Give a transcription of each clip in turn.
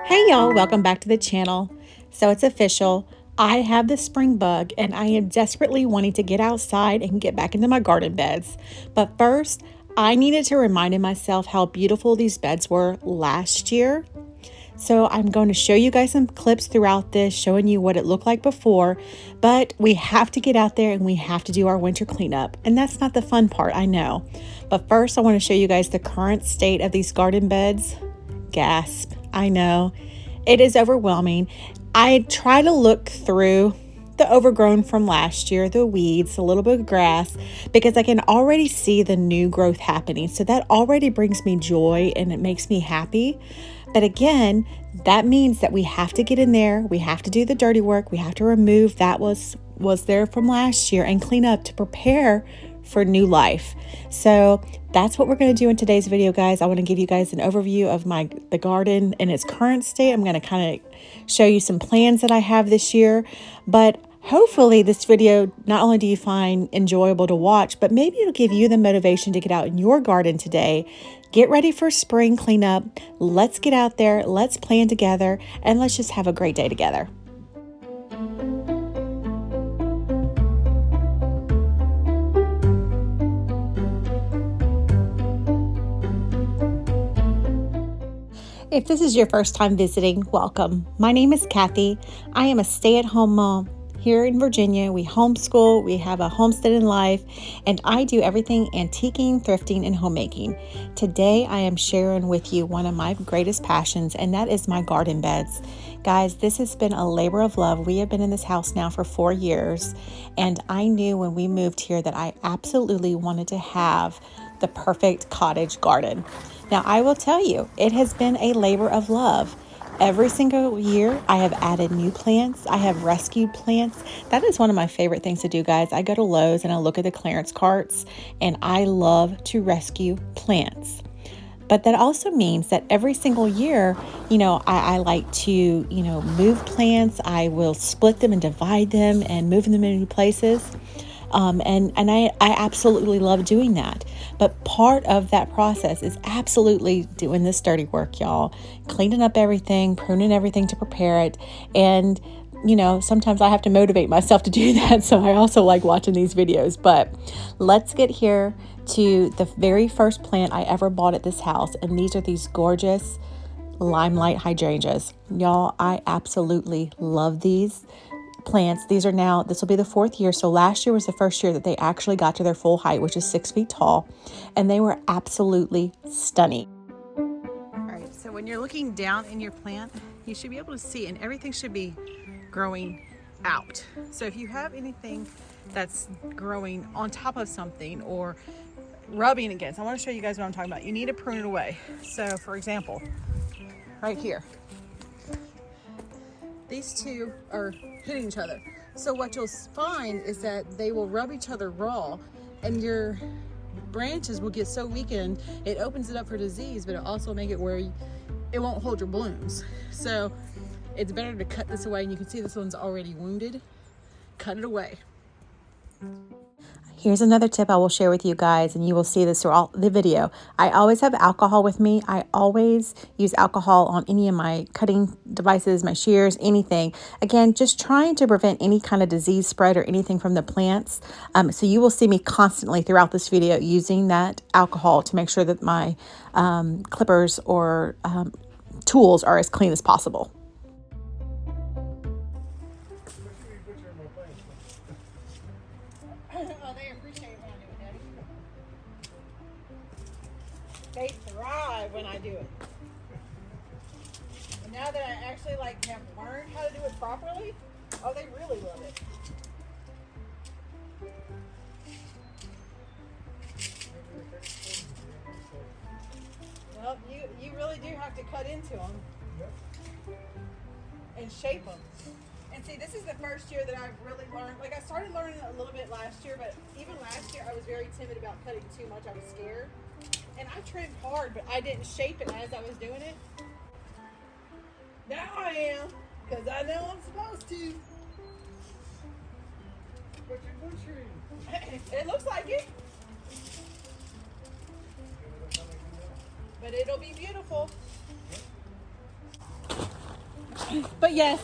Hey y'all, welcome back to the channel. So it's official. I have the spring bug and I am desperately wanting to get outside and get back into my garden beds. But first, I needed to remind myself how beautiful these beds were last year. So I'm going to show you guys some clips throughout this showing you what it looked like before, but we have to get out there and we have to do our winter cleanup. And that's not the fun part, I know. But first I want to show you guys the current state of these garden beds. Gasp, I know. It is overwhelming. I try to look through the overgrown from last year, the weeds, a little bit of grass, because I can already see the new growth happening. So that already brings me joy and it makes me happy. But again, that means that we have to get in there. We have to do the dirty work. We have to remove that was there from last year and clean up to prepare for new life. So that's what we're going to do in today's video, guys. I want to give you guys an overview of the garden in its current state. I'm going to kind of show you some plans that I have this year, but hopefully this video, not only do you find enjoyable to watch, but maybe it'll give you the motivation to get out in your garden today. Get ready for spring cleanup. Let's get out there, let's plan together, and let's just have a great day together. If this is your first time visiting, welcome. My name is Kathy. I am a stay-at-home mom. Here in Virginia, we homeschool, we have a homestead in life, and I do everything antiquing, thrifting, and homemaking. Today, I am sharing with you one of my greatest passions, and that is my garden beds. Guys, this has been a labor of love. We have been in this house now for 4 years, and I knew when we moved here that I absolutely wanted to have the perfect cottage garden. Now, I will tell you, it has been a labor of love. Every single year, I have added new plants. I have rescued plants. That is one of my favorite things to do, guys. I go to Lowe's and I look at the clearance carts, and I love to rescue plants. But that also means that every single year, I like to, move plants. I will split them and divide them and move them into new places. And I absolutely love doing that. But part of that process is absolutely doing this dirty work, y'all. Cleaning up everything, pruning everything to prepare it. And, sometimes I have to motivate myself to do that. So I also like watching these videos. But let's get here to the very first plant I ever bought at this house. And these are these gorgeous limelight hydrangeas. Y'all, I absolutely love these plants. This will be the 4th year. So last year was the first year that they actually got to their full height, which is 6 feet tall. And they were absolutely stunning. All right, so when you're looking down in your plant, you should be able to see, and everything should be growing out. So if you have anything that's growing on top of something or rubbing against, I want to show you guys what I'm talking about. You need to prune it away. So for example, right here, these two are hitting each other. So what you'll find is that they will rub each other raw, and your branches will get so weakened, it opens it up for disease, but it also make it where it won't hold your blooms. So it's better to cut this away, and you can see this one's already wounded. Cut it away. Here's another tip I will share with you guys, and you will see this throughout the video. I always have alcohol with me. I always use alcohol on any of my cutting devices, my shears, anything. Again, just trying to prevent any kind of disease spread or anything from the plants. So you will see me constantly throughout this video using that alcohol to make sure that my clippers or tools are as clean as possible. They thrive when I do it. And now that I actually have learned how to do it properly, oh, they really love it. Well, you really do have to cut into them and shape them. And see, this is the first year that I've really learned. I started learning a little bit last year, but even last year I was very timid about cutting too much. I was scared. And I trimmed hard, but I didn't shape it as I was doing it. Now I am, because I know I'm supposed to. But you're butchering. It looks like it. But it'll be beautiful. But yes,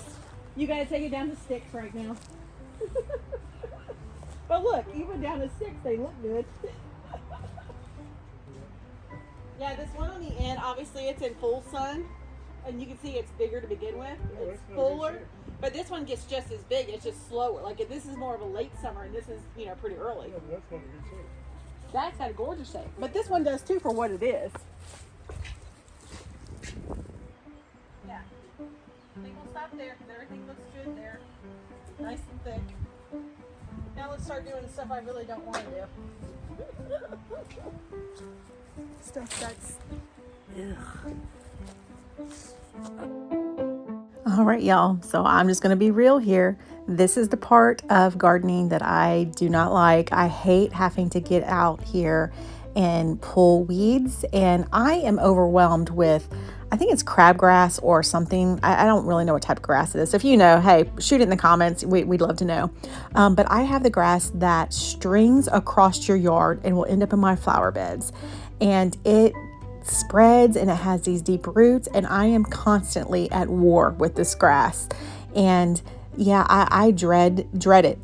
you gotta take it down to sticks right now. But look, even down to sticks, they look good. Yeah, this one on the end, obviously it's in full sun, and you can see it's bigger to begin with. Oh, It's fuller, but this one gets just as big. It's just slower. Like this is more of a late summer, and this is pretty early. Yeah, but that's not a good shape. That's got a gorgeous shape, but this one does too for what it is. Yeah, I think we'll stop there because everything looks good there, nice and thick. Now let's start doing the stuff I really don't want to do. Stuff that's. All right, y'all. So I'm just going to be real here. This is the part of gardening that I do not like. I hate having to get out here and pull weeds, and I am overwhelmed with, I think it's crabgrass or something. I don't really know what type of grass it is. So if you know, hey, shoot it in the comments. We'd love to know. But I have the grass that strings across your yard and will end up in my flower beds. And it spreads and it has these deep roots, and I am constantly at war with this grass. And yeah, I dread it.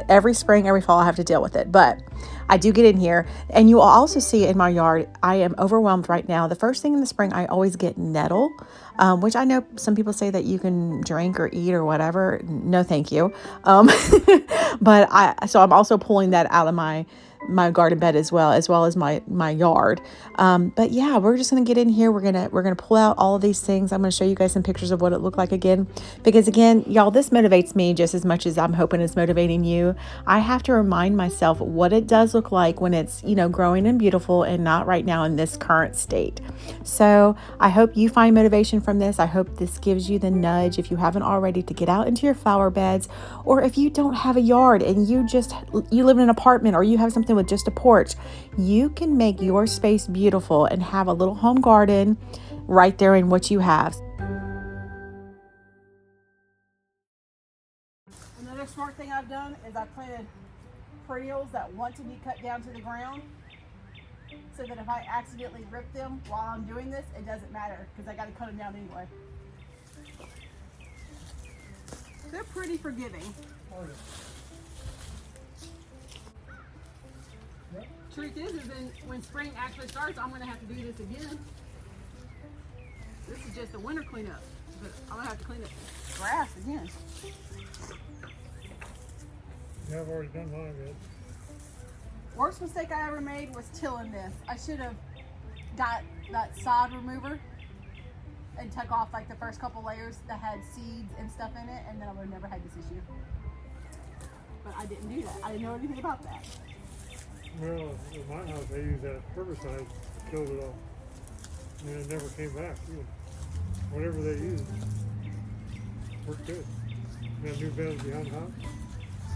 Every spring, every fall, I have to deal with it. But I do get in here, and you will also see in my yard, I am overwhelmed right now. The first thing in the spring, I always get nettle, which I know some people say that you can drink or eat or whatever. No, thank you. But so I'm also pulling that out of my garden bed as well as my yard. But yeah, we're just gonna get in here. We're gonna pull out all of these things. I'm gonna show you guys some pictures of what it looked like again, because again, y'all, this motivates me just as much as I'm hoping it's motivating you. I have to remind myself what it does look like when it's growing and beautiful, and not right now in this current state. So I hope you find motivation from this. I hope this gives you the nudge, if you haven't already, to get out into your flower beds, or if you don't have a yard and you live in an apartment, or you have something with just a porch, you can make your space beautiful and have a little home garden right there in what you have. Another smart thing I've done is I've planted perennials that want to be cut down to the ground, so that if I accidentally rip them while I'm doing this, it doesn't matter, because I got to cut them down anyway. They're pretty forgiving. Yep. Truth is then when spring actually starts, I'm going to have to do this again. This is just a winter cleanup, but I'm going to have to clean up the grass again. Yeah, I've already done mine, man. Worst mistake I ever made was tilling this. I should have got that sod remover and took off like the first couple layers that had seeds and stuff in it, and then I would have never had this issue. But I didn't do that. I didn't know anything about that. Well, in my house, they used that herbicide, killed it all. And it never came back, either. Whatever they used worked good. We have new beds behind the house.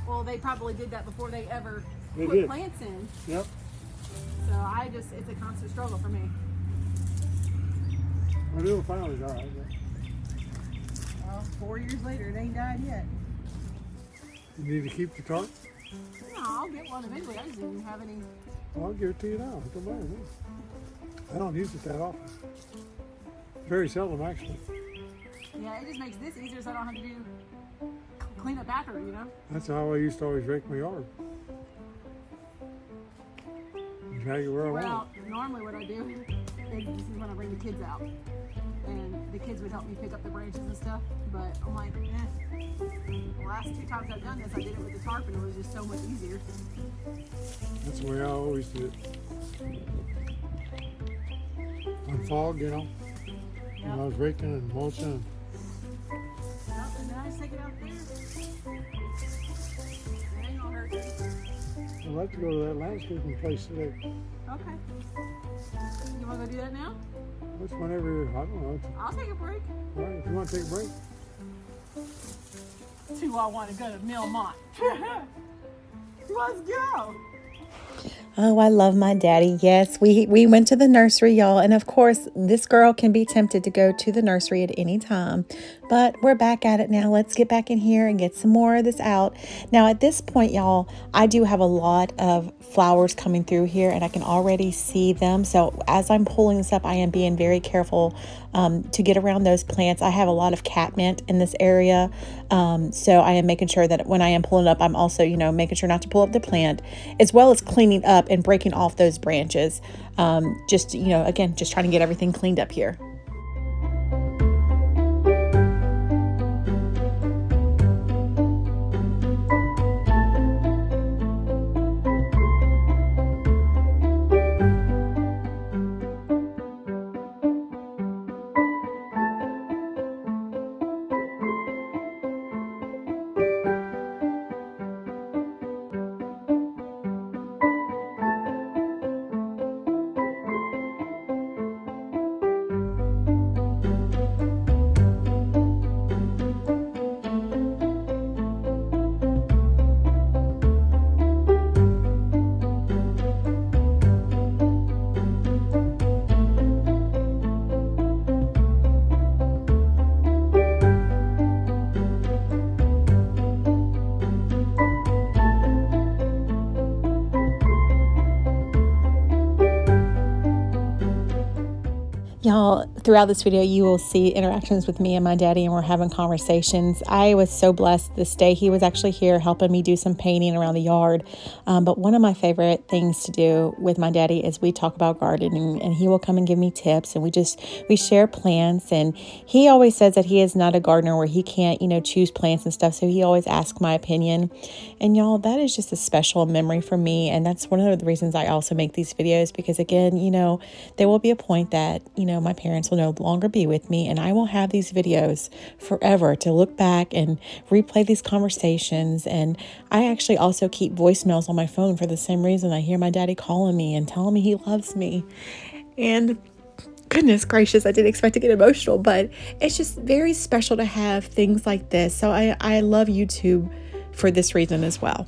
Well, they probably did that before they ever They put did. plants in. Yep. So it's a constant struggle for me. But it'll finally die. Well, 4 years later, it ain't died yet. You need to keep the tarp? No, I'll get one eventually. I just didn't have any. Well, I'll give it to you now. It don't matter to me. I don't use it that often. Very seldom, actually. Yeah, it just makes this easier, so I don't have to do clean up after, That's how I used to always rake my yard. Drag it where I Well, want. normally what I do is this is when I bring the kids out, and the kids would help me pick up the branches and stuff. But I'm like, the last 2 times I've done this, I did it with the tarp, and it was just so much easier. That's the way I always did it. On fog, when I was raking and mulching. Well, and then I just take it out there. It ain't gonna hurt you. I'd like to go to that landscaping place today. Okay. You wanna go do that now? That's whenever, I don't know. I'll take a break. All right, if you want to take a break. Do I want to go to Millmont? Let's go. Oh, I love my daddy. Yes, we went to the nursery, y'all. And of course, this girl can be tempted to go to the nursery at any time. But we're back at it now. Let's get back in here and get some more of this out. Now, at this point, y'all, I do have a lot of flowers coming through here and I can already see them. So as I'm pulling this up, I am being very careful to get around those plants. I have a lot of catmint in this area. So I am making sure that when I am pulling up, I'm also, making sure not to pull up the plant, as well as cleaning up and breaking off those branches. Again, just trying to get everything cleaned up here. Y'all, throughout this video, you will see interactions with me and my daddy, and we're having conversations. I was so blessed this day. He was actually here helping me do some painting around the yard. But one of my favorite things to do with my daddy is we talk about gardening, and he will come and give me tips, and we share plants. And he always says that he is not a gardener where he can't, choose plants and stuff. So he always asks my opinion. And y'all, that is just a special memory for me. And that's one of the reasons I also make these videos, because again, there will be a point that, my parents will no longer be with me, and I will have these videos forever to look back and replay these conversations. And I actually also keep voicemails on my phone for the same reason. I hear my daddy calling me and telling me he loves me. And goodness gracious, I didn't expect to get emotional, but it's just very special to have things like this. So I love YouTube for this reason as well.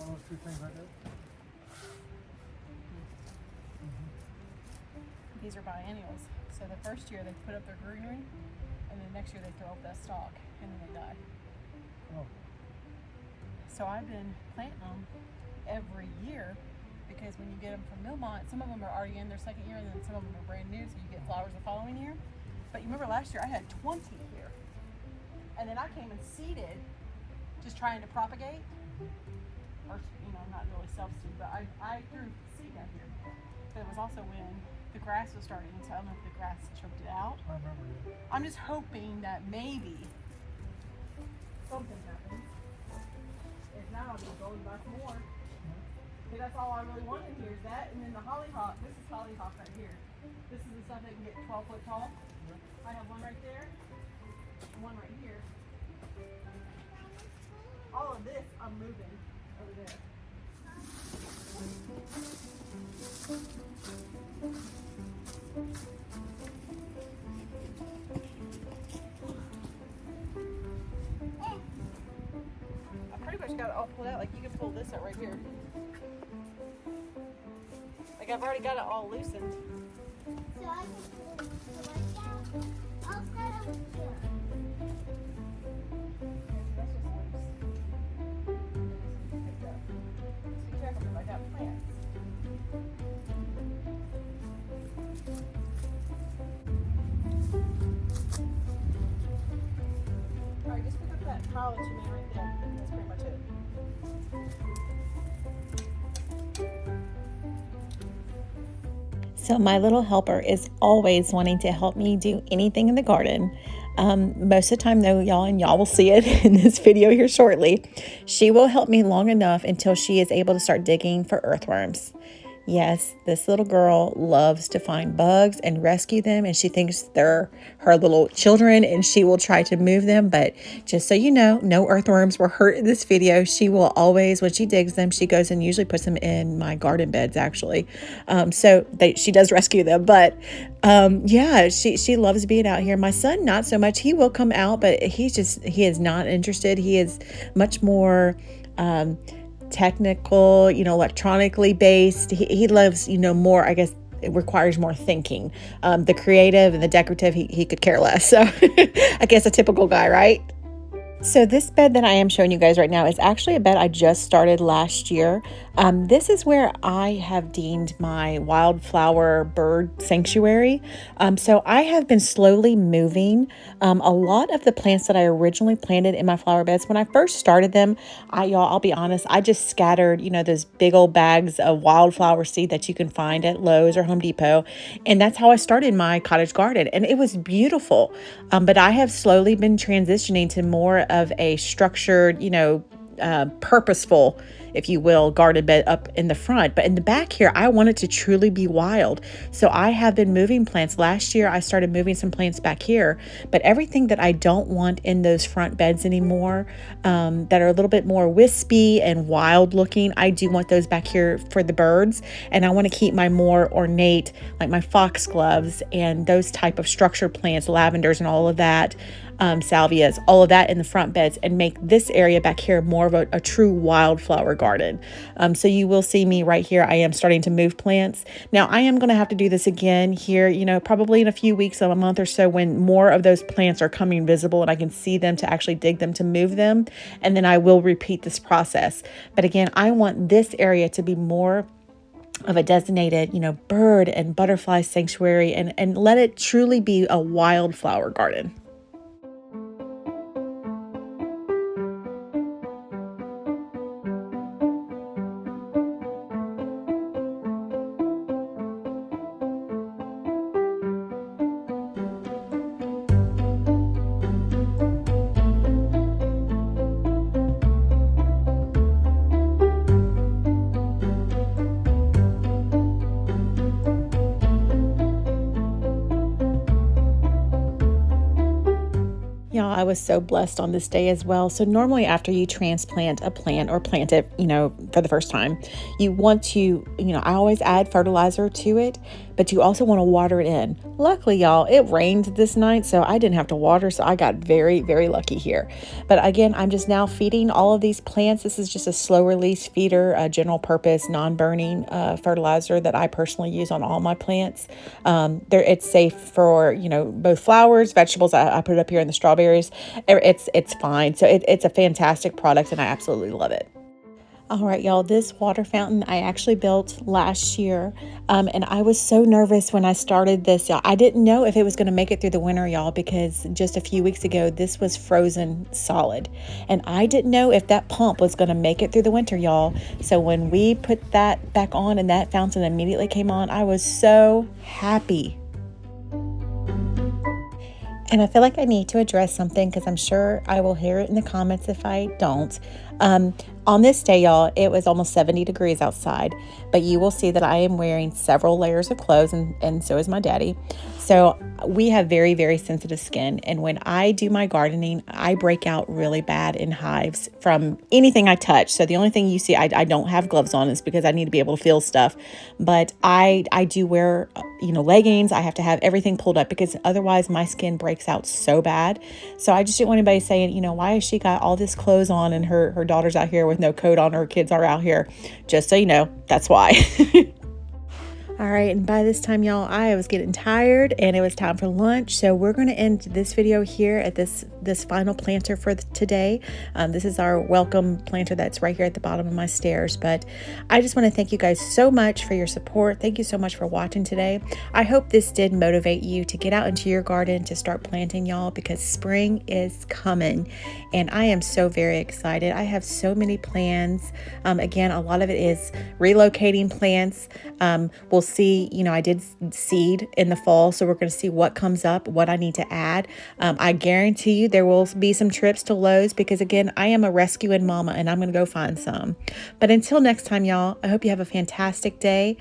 All those two things right there. These are biennials. So the first year they put up their greenery, and then next year they throw up that stalk, and then they die. Oh. So I've been planting them every year, because when you get them from Millmont, some of them are already in their second year, and then some of them are brand new, so you get flowers the following year. But you remember last year I had 20 here, and then I came and seeded, just trying to propagate, or not really self-seed, but I threw seed down here. But it was also when the grass was starting, so I don't know if the grass choked it out. I remember that. I'm just hoping that maybe something happens. If not, I'll just go and buy some more. Because that's all I really want in here is that, and then the hollyhock. This is hollyhock right here. This is the stuff that can get 12 foot tall. I have one right there, and one right here. All of this I'm moving over there. I pretty much got it all pulled out. Like, you can pull this out right here. Like, I've already got it all loosened. So I can pull the light down. I'll start over here. That's just loose. Picked up. Just be careful because I got plants. Alright, just pick up that pile that you made right there. That's pretty much it. So my little helper is always wanting to help me do anything in the garden. Most of the time though, y'all, and y'all will see it in this video here shortly, she will help me long enough until she is able to start digging for earthworms. Yes, this little girl loves to find bugs and rescue them, and she thinks they're her little children, and she will try to move them. But just so you know, no earthworms were hurt in this video. She will always, when she digs them, she goes and usually puts them in my garden beds, actually. She does rescue them. But yeah, she loves being out here. My son, not so much. He will come out, but he is not interested. He is much more technical, electronically based. He loves, more, I guess it requires more thinking. The creative and the decorative, he could care less. So I guess a typical guy, right? So this bed that I am showing you guys right now is actually a bed I just started last year. This is where I have deemed my wildflower bird sanctuary. So I have been slowly moving a lot of the plants that I originally planted in my flower beds. When I first started them, I'll be honest, I just scattered, those big old bags of wildflower seed that you can find at Lowe's or Home Depot. And that's how I started my cottage garden. And it was beautiful. But I have slowly been transitioning to more of a structured, purposeful, if you will, garden bed up in the front. But in the back here, I want it to truly be wild. So I have been moving plants. Last year, I started moving some plants back here. But everything that I don't want in those front beds anymore, that are a little bit more wispy and wild looking, I do want those back here for the birds. And I want to keep my more ornate, like my foxgloves and those type of structured plants, lavenders and all of that, salvias, all of that in the front beds, and make this area back here more of a true wildflower garden. So you will see me right here. I am starting to move plants. Now I am going to have to do this again here, probably in a few weeks, a month or so, when more of those plants are coming visible and I can see them to actually dig them to move them. And then I will repeat this process. But again, I want this area to be more of a designated, bird and butterfly sanctuary, and let it truly be a wildflower garden. Y'all, I was so blessed on this day as well. So normally after you transplant a plant or plant it, for the first time, you want to, I always add fertilizer to it, but you also want to water it in. Luckily, y'all, it rained this night, so I didn't have to water. So I got very, very lucky here. But again, I'm just now feeding all of these plants. This is just a slow release feeder, a general purpose, non-burning fertilizer that I personally use on all my plants. It's safe for, both flowers, vegetables. I put it up here in the strawberries. It's fine. So it's a fantastic product and I absolutely love it. All right, y'all, this water fountain I actually built last year, and I was so nervous when I started this. I didn't know if it was going to make it through the winter, y'all, because just a few weeks ago, this was frozen solid, and I didn't know if that pump was going to make it through the winter, y'all. So when we put that back on and that fountain immediately came on, I was so happy. And I feel like I need to address something because I'm sure I will hear it in the comments if I don't. On this day, y'all, it was almost 70 degrees outside, but you will see that I am wearing several layers of clothes, and so is my daddy. So we have very, very sensitive skin. And when I do my gardening, I break out really bad in hives from anything I touch. So the only thing you see, I don't have gloves on is because I need to be able to feel stuff. But I do wear, leggings. I have to have everything pulled up because otherwise my skin breaks out so bad. So I just didn't want anybody saying, why has she got all this clothes on and her daughter's out here with no coat on, her kids are out here. Just so you know, that's why. All right, and by this time, y'all, I was getting tired and it was time for lunch. So we're going to end this video here at this final planter for today. This is our welcome planter that's right here at the bottom of my stairs. But I just want to thank you guys so much for your support. Thank you so much for watching today. I hope this did motivate you to get out into your garden to start planting, y'all, because spring is coming and I am so very excited. I have so many plans. Again, a lot of it is relocating plants. We'll see, I did seed in the fall, so we're going to see what comes up, what I need to add. I guarantee you there will be some trips to Lowe's because, again, I am a rescuing mama and I'm going to go find some. But until next time, y'all, I hope you have a fantastic day.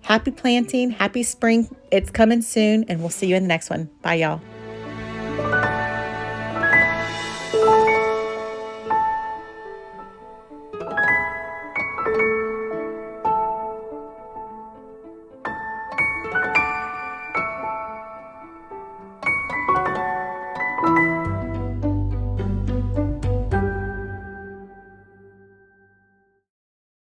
Happy planting, happy spring. It's coming soon, and we'll see you in the next one. Bye, y'all.